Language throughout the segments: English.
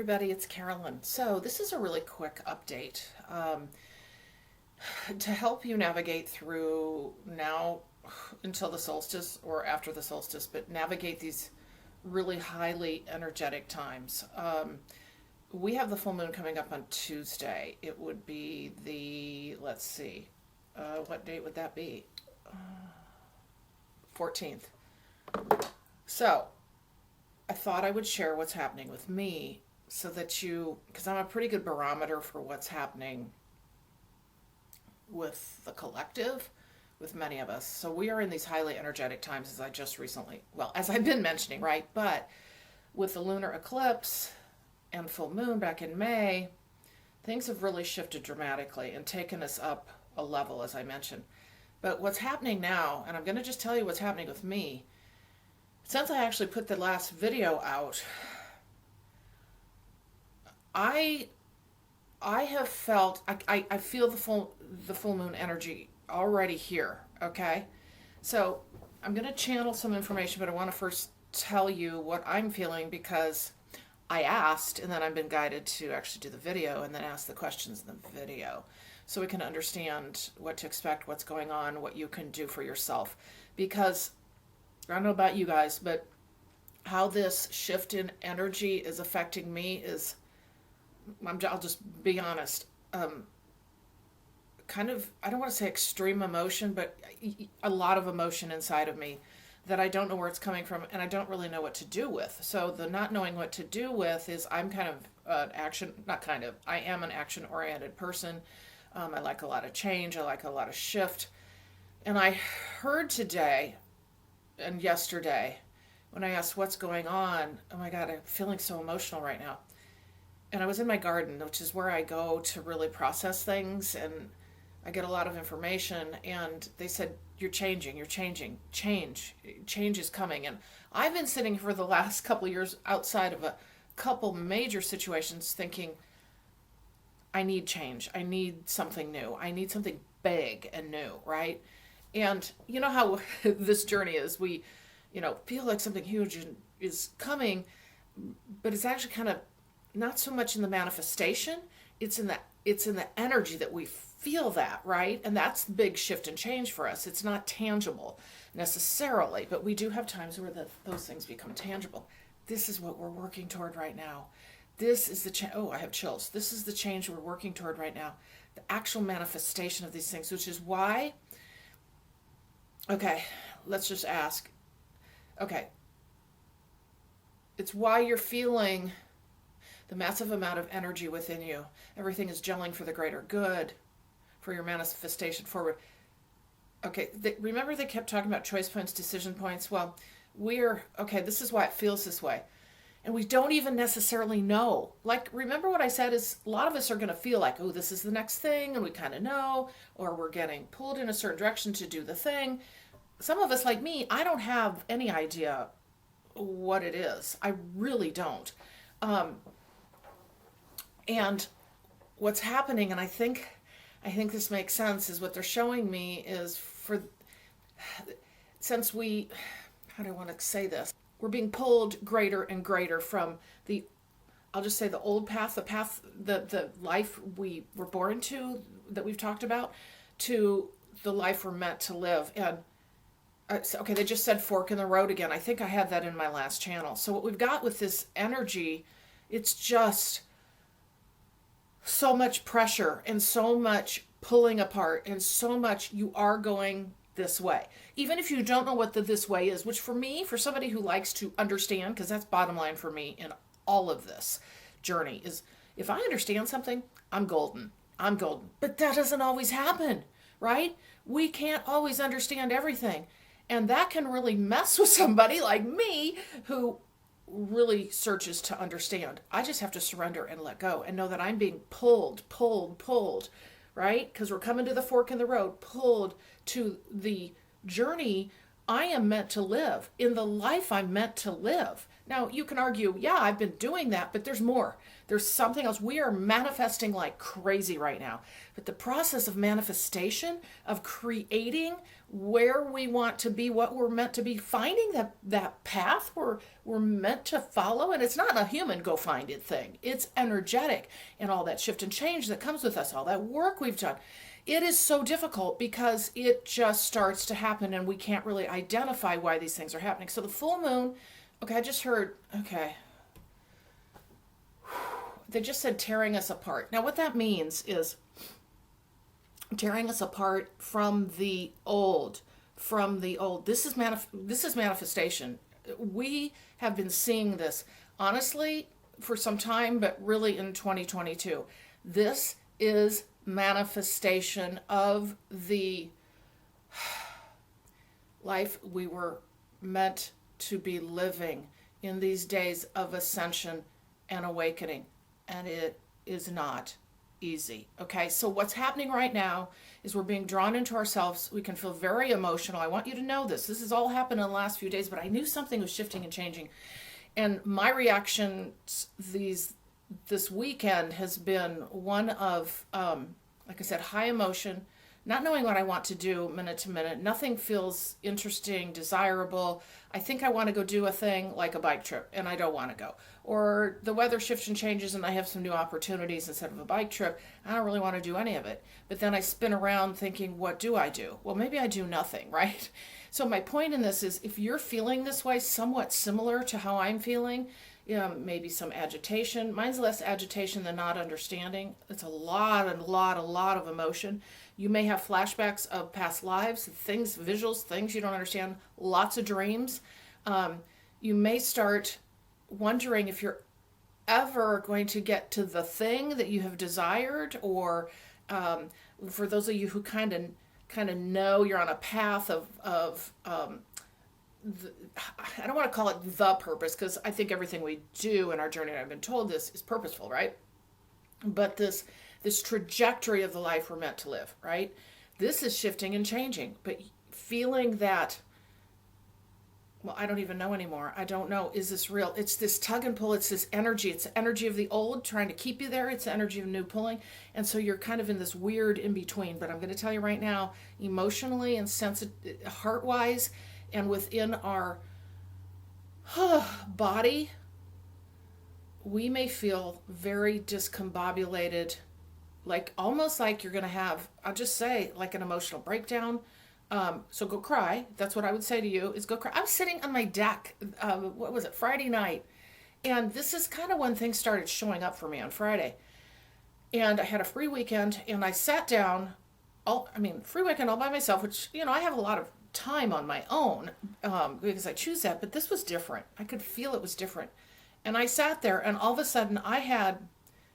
everybody, it's Carolyn. So this is a really quick update to help you navigate through now until the solstice or after the solstice, but navigate these really highly energetic times. We have the full moon coming up on Tuesday. It would be the, let's see, what date would that be? 14th. So I thought I would share what's happening with me so that because I'm a pretty good barometer for what's happening with the collective, with many of us. So we are in these highly energetic times, as I've been mentioning, right? But with the lunar eclipse and full moon back in May, things have really shifted dramatically and taken us up a level, as I mentioned. But what's happening now, and I'm going to just tell you what's happening with me, since I actually put the last video out, I have felt, I feel the full moon energy already here, okay? So I'm going to channel some information, but I want to first tell you what I'm feeling because I asked, and then I've been guided to actually do the video and then ask the questions in the video so we can understand what to expect, what's going on, what you can do for yourself. Because I don't know about you guys, but how this shift in energy is affecting me is, I'll just be honest, kind of, I don't want to say extreme emotion, but a lot of emotion inside of me that I don't know where it's coming from and I don't really know what to do with. So the not knowing what to do with is I'm kind of I am an action-oriented person. I like a lot of change. I like a lot of shift. And I heard today and yesterday when I asked what's going on, oh my God, I'm feeling so emotional right now. And I was in my garden, which is where I go to really process things, and I get a lot of information, and they said, you're changing, change is coming. And I've been sitting for the last couple of years outside of a couple major situations thinking, I need change, I need something new, I need something big and new, right? And you know how this journey is, we, feel like something huge is coming, but it's actually kind of not so much in the manifestation, it's in the energy that we feel that, right? And that's the big shift and change for us. It's not tangible necessarily, but we do have times where those things become tangible. This is what we're working toward right now. This is the I have chills. This is the change we're working toward right now. The actual manifestation of these things, which is why, okay, let's just ask. Okay, it's why you're feeling the massive amount of energy within you. Everything is gelling for the greater good, for your manifestation forward. Okay, remember they kept talking about choice points, decision points? Well, this is why it feels this way. And we don't even necessarily know. Like, remember what I said is a lot of us are going to feel like, oh, this is the next thing, and we kind of know, or we're getting pulled in a certain direction to do the thing. Some of us, like me, I don't have any idea what it is. I really don't. And what's happening, and I think this makes sense, is what they're showing me is since how do I want to say this? We're being pulled greater and greater from I'll just say the old path, the life we were born to, that we've talked about, to the life we're meant to live. And okay, they just said fork in the road again. I think I had that in my last channel. So what we've got with this energy, it's just so much pressure and so much pulling apart and so much you are going this way. Even if you don't know what this way is, which for me, for somebody who likes to understand, because that's bottom line for me in all of this journey, is if I understand something, I'm golden. But that doesn't always happen, right? We can't always understand everything. And that can really mess with somebody like me who really searches to understand. I just have to surrender and let go and know that I'm being pulled, right? Because we're coming to the fork in the road, pulled to the journey I am meant to live in the life I'm meant to live. Now, you can argue, yeah, I've been doing that, but there's more. There's something else. We are manifesting like crazy right now. But the process of manifestation, of creating where we want to be, what we're meant to be, finding that path we're meant to follow. And it's not a human go find it thing. It's energetic, and all that shift and change that comes with us, all that work we've done. It is so difficult because it just starts to happen and we can't really identify why these things are happening. So the full moon, okay, I just heard, okay, they just said tearing us apart. Now what that means is tearing us apart from the old, This is manifestation. We have been seeing this honestly for some time, but really in 2022. This is manifestation of the life we were meant to be living in these days of ascension and awakening. And it is not easy. Okay, so what's happening right now is we're being drawn into ourselves. We can feel very emotional. I want you to know this. This has all happened in the last few days, but I knew something was shifting and changing. And my reaction this weekend has been one of, like I said, high emotion, not knowing what I want to do minute to minute. Nothing feels interesting, desirable. I think I want to go do a thing like a bike trip, and I don't want to go. Or the weather shifts and changes, and I have some new opportunities instead of a bike trip. I don't really want to do any of it. But then I spin around thinking, what do I do? Well, maybe I do nothing, right? So my point in this is, if you're feeling this way, somewhat similar to how I'm feeling, maybe some agitation. Mine's less agitation than not understanding. It's a lot of emotion. You may have flashbacks of past lives, things, visuals, things you don't understand, lots of dreams. You may start wondering if you're ever going to get to the thing that you have desired, or for those of you who kind of know you're on a path of I don't want to call it the purpose, because I think everything we do in our journey, and I've been told this, is purposeful, right? But this trajectory of the life we're meant to live, right? This is shifting and changing, but feeling that, well, I don't even know anymore. I don't know. Is this real? It's this tug and pull. It's this energy. It's the energy of the old trying to keep you there. It's the energy of new pulling. And so you're kind of in this weird in between. But I'm going to tell you right now, emotionally and heart-wise, and within our body, we may feel very discombobulated, like almost like you're going to have, I'll just say, like an emotional breakdown. So go cry. That's what I would say to you, is go cry. I was sitting on my deck, what was it, Friday night. And this is kind of when things started showing up for me on Friday. And I had a free weekend, and I sat down, free weekend all by myself, which, I have a lot of time on my own, because I choose that, but this was different. I could feel it was different. And I sat there, and all of a sudden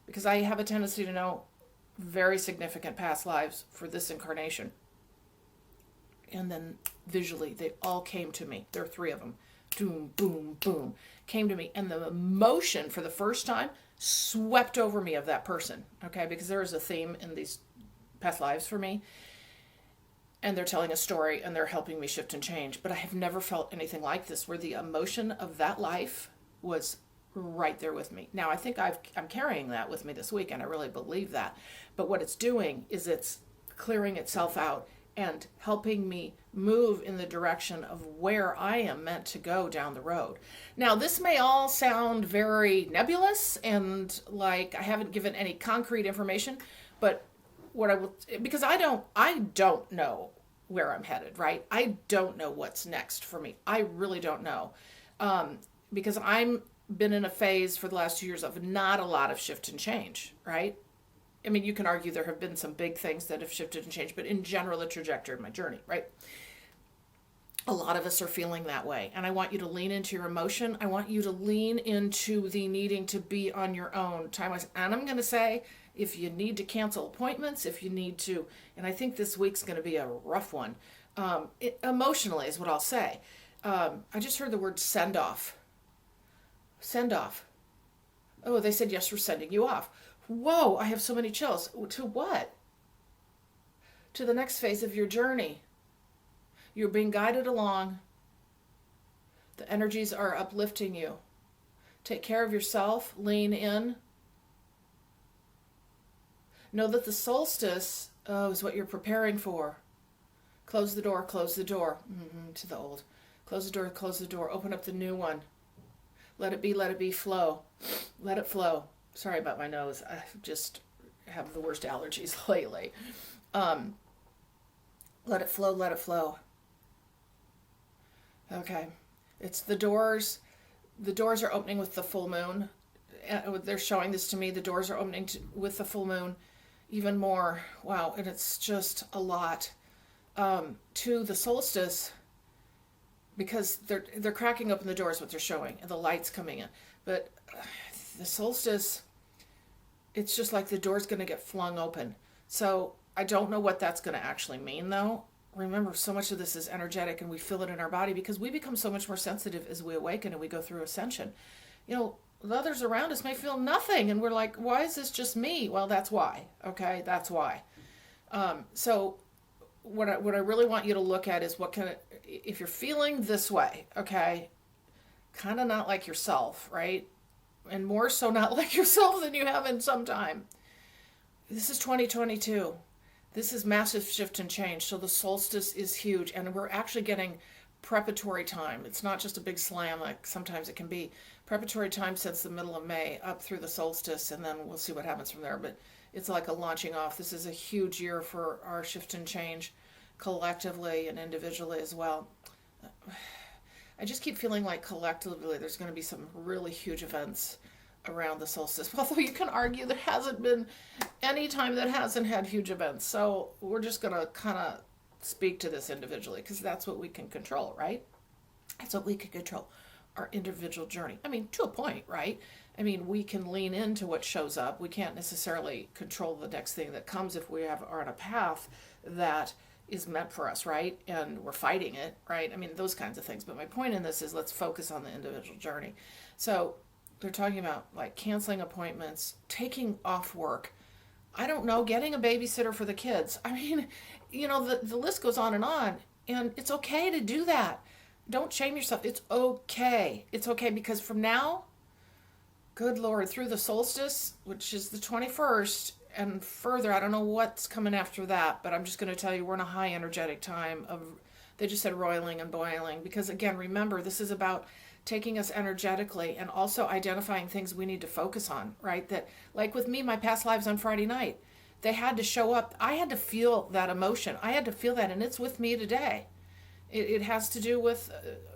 because I have a tendency to know very significant past lives for this incarnation. And then visually, they all came to me. There are 3 of them. Boom, boom, boom. Came to me. And the emotion for the first time swept over me of that person. Okay? Because there is a theme in these past lives for me. And they're telling a story, and they're helping me shift and change. But I have never felt anything like this, where the emotion of that life was right there with me. Now, I think I'm carrying that with me this week, and I really believe that. But what it's doing is it's clearing itself out and helping me move in the direction of where I am meant to go down the road. Now, this may all sound very nebulous and like I haven't given any concrete information, but because I don't know where I'm headed, right? I don't know what's next for me. I really don't know. Because I'm been in a phase for the last 2 years of not a lot of shift and change, right? I mean, you can argue there have been some big things that have shifted and changed, but in general, the trajectory of my journey, right? A lot of us are feeling that way. And I want you to lean into your emotion. I want you to lean into the needing to be on your own time-wise. And I'm going to say, if you need to cancel appointments, if you need to, and I think this week's going to be a rough one, emotionally is what I'll say. I just heard the word send off. Send off. Oh, they said, yes, we're sending you off. Whoa, I have so many chills. To what? To the next phase of your journey. You're being guided along. The energies are uplifting you. Take care of yourself. Lean in. Know that the solstice is what you're preparing for. Close the door, close the door. To the old. Close the door. Open up the new one. Let it be, flow. Let it flow. Sorry about my nose. I just have the worst allergies lately. Let it flow. Okay. It's the doors. The doors are opening with the full moon. They're showing this to me. The doors are opening with the full moon even more. Wow. And it's just a lot. To the solstice, because they're cracking open the doors, what they're showing, and the light's coming in. But the solstice, it's just like the door's going to get flung open. So I don't know what that's going to actually mean, though. Remember, so much of this is energetic, and we feel it in our body because we become so much more sensitive as we awaken and we go through ascension. The others around us may feel nothing, and we're like, why is this just me? Well, that's why. Okay, that's why. So what I really want you to look at is if you're feeling this way, okay, kind of not like yourself, right? And more so not like yourself than you have in some time. This is 2022. This is massive shift and change. So the solstice is huge, and we're actually getting preparatory time. It's not just a big slam like sometimes it can be. Preparatory time since the middle of May up through the solstice, and then we'll see what happens from there. But it's like a launching off. This is a huge year for our shift and change collectively and individually as well. I just keep feeling like collectively there's going to be some really huge events around the solstice. Although you can argue there hasn't been any time that hasn't had huge events. So we're just going to kind of speak to this individually because that's what we can control, right? That's what we can control, our individual journey. I mean, to a point, right? I mean, we can lean into what shows up. We can't necessarily control the next thing that comes if we are on a path that is meant for us, right? And we're fighting it, right? I mean, those kinds of things. But my point in this is let's focus on the individual journey. So they're talking about like canceling appointments, taking off work. I don't know, getting a babysitter for the kids. I mean, the list goes on, and it's okay to do that. Don't shame yourself. It's okay. It's okay because from now, good Lord, through the solstice, which is the 21st, and further, I don't know what's coming after that, but I'm just going to tell you we're in a high energetic time of, they just said roiling and boiling, because again, remember, this is about taking us energetically and also identifying things we need to focus on, right? That, like with me, my past lives on Friday night, they had to show up. I had to feel that emotion. I had to feel that, and it's with me today. It has to do with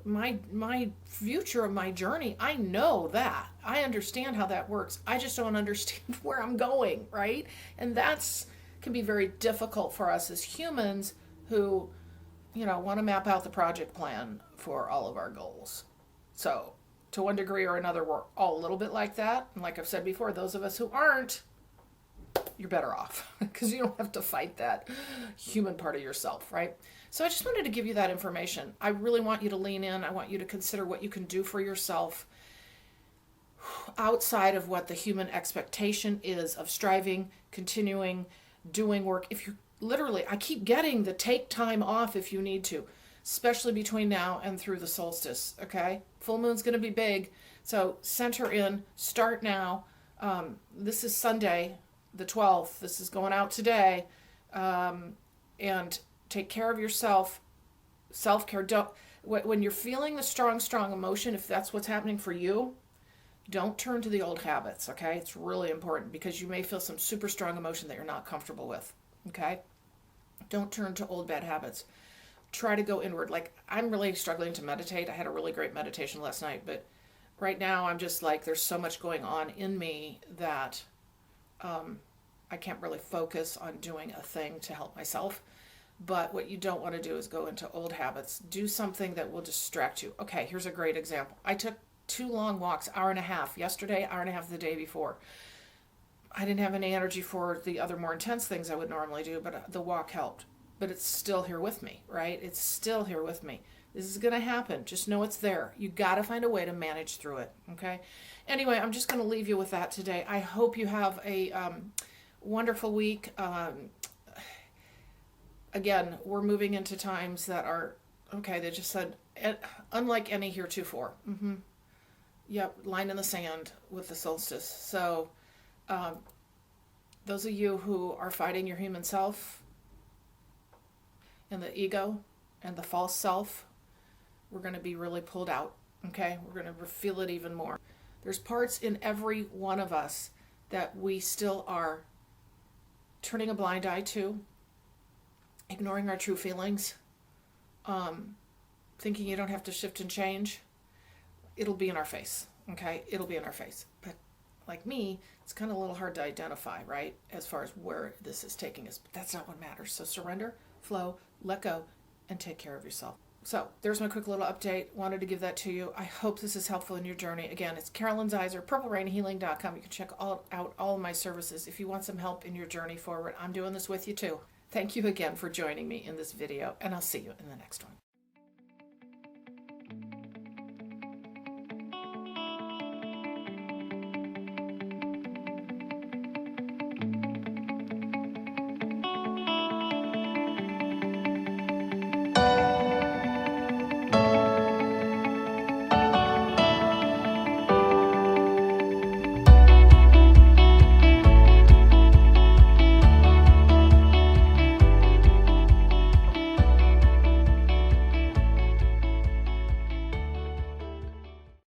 my future of my journey. I know that. I understand how that works. I just don't understand where I'm going, right? And that's can be very difficult for us as humans who, want to map out the project plan for all of our goals. So, to one degree or another, we're all a little bit like that. And like I've said before, those of us who aren't, you're better off because you don't have to fight that human part of yourself, right? So I just wanted to give you that information. I really want you to lean in. I want you to consider what you can do for yourself outside of what the human expectation is of striving, continuing, doing work. If you literally, I keep getting the take time off if you need to, especially between now and through the solstice, okay? Full moon's going to be big. So center in, start now. This is Sunday, the 12th. This is going out today. And take care of yourself. Self-care. When you're feeling the strong emotion, if that's what's happening for you, don't turn to the old habits, okay? It's really important because you may feel some super strong emotion that you're not comfortable with, okay? Don't turn to old bad habits. Try to go inward. Like, I'm really struggling to meditate. I had a really great meditation last night, but right now I'm just like, there's so much going on in me that I can't really focus on doing a thing to help myself. But what you don't want to do is go into old habits. Do something that will distract you. Okay, here's a great example. I took 2 long walks, hour and a half yesterday, hour and a half the day before. I didn't have any energy for the other more intense things I would normally do, but the walk helped. But it's still here with me, right? It's still here with me. This is going to happen. Just know it's there. You got to find a way to manage through it, okay? Anyway, I'm just going to leave you with that today. I hope you have a wonderful week. Again, we're moving into times that are Okay, they just said, unlike any heretofore. Yep, line in the sand with the solstice. So, um, those of you who are fighting your human self and the ego and the false self, we're going to be really pulled out. Okay, we're going to feel it even more. There's parts in every one of us that we still are turning a blind eye to, ignoring our true feelings, thinking you don't have to shift and change. It'll be in our face. Okay, it'll be in our face. But like me, it's kind of a little hard to identify, right, as far as where this is taking us. But that's not what matters. So surrender, flow, let go, and take care of yourself. So there's my quick little update. Wanted to give that to you. I hope this is helpful in your journey. Again, it's Carolyn Zaiser, purplerainhealing.com. You can check out all of my services if you want some help in your journey forward. I'm doing this with you too. Thank you again for joining me in this video, and I'll see you in the next one.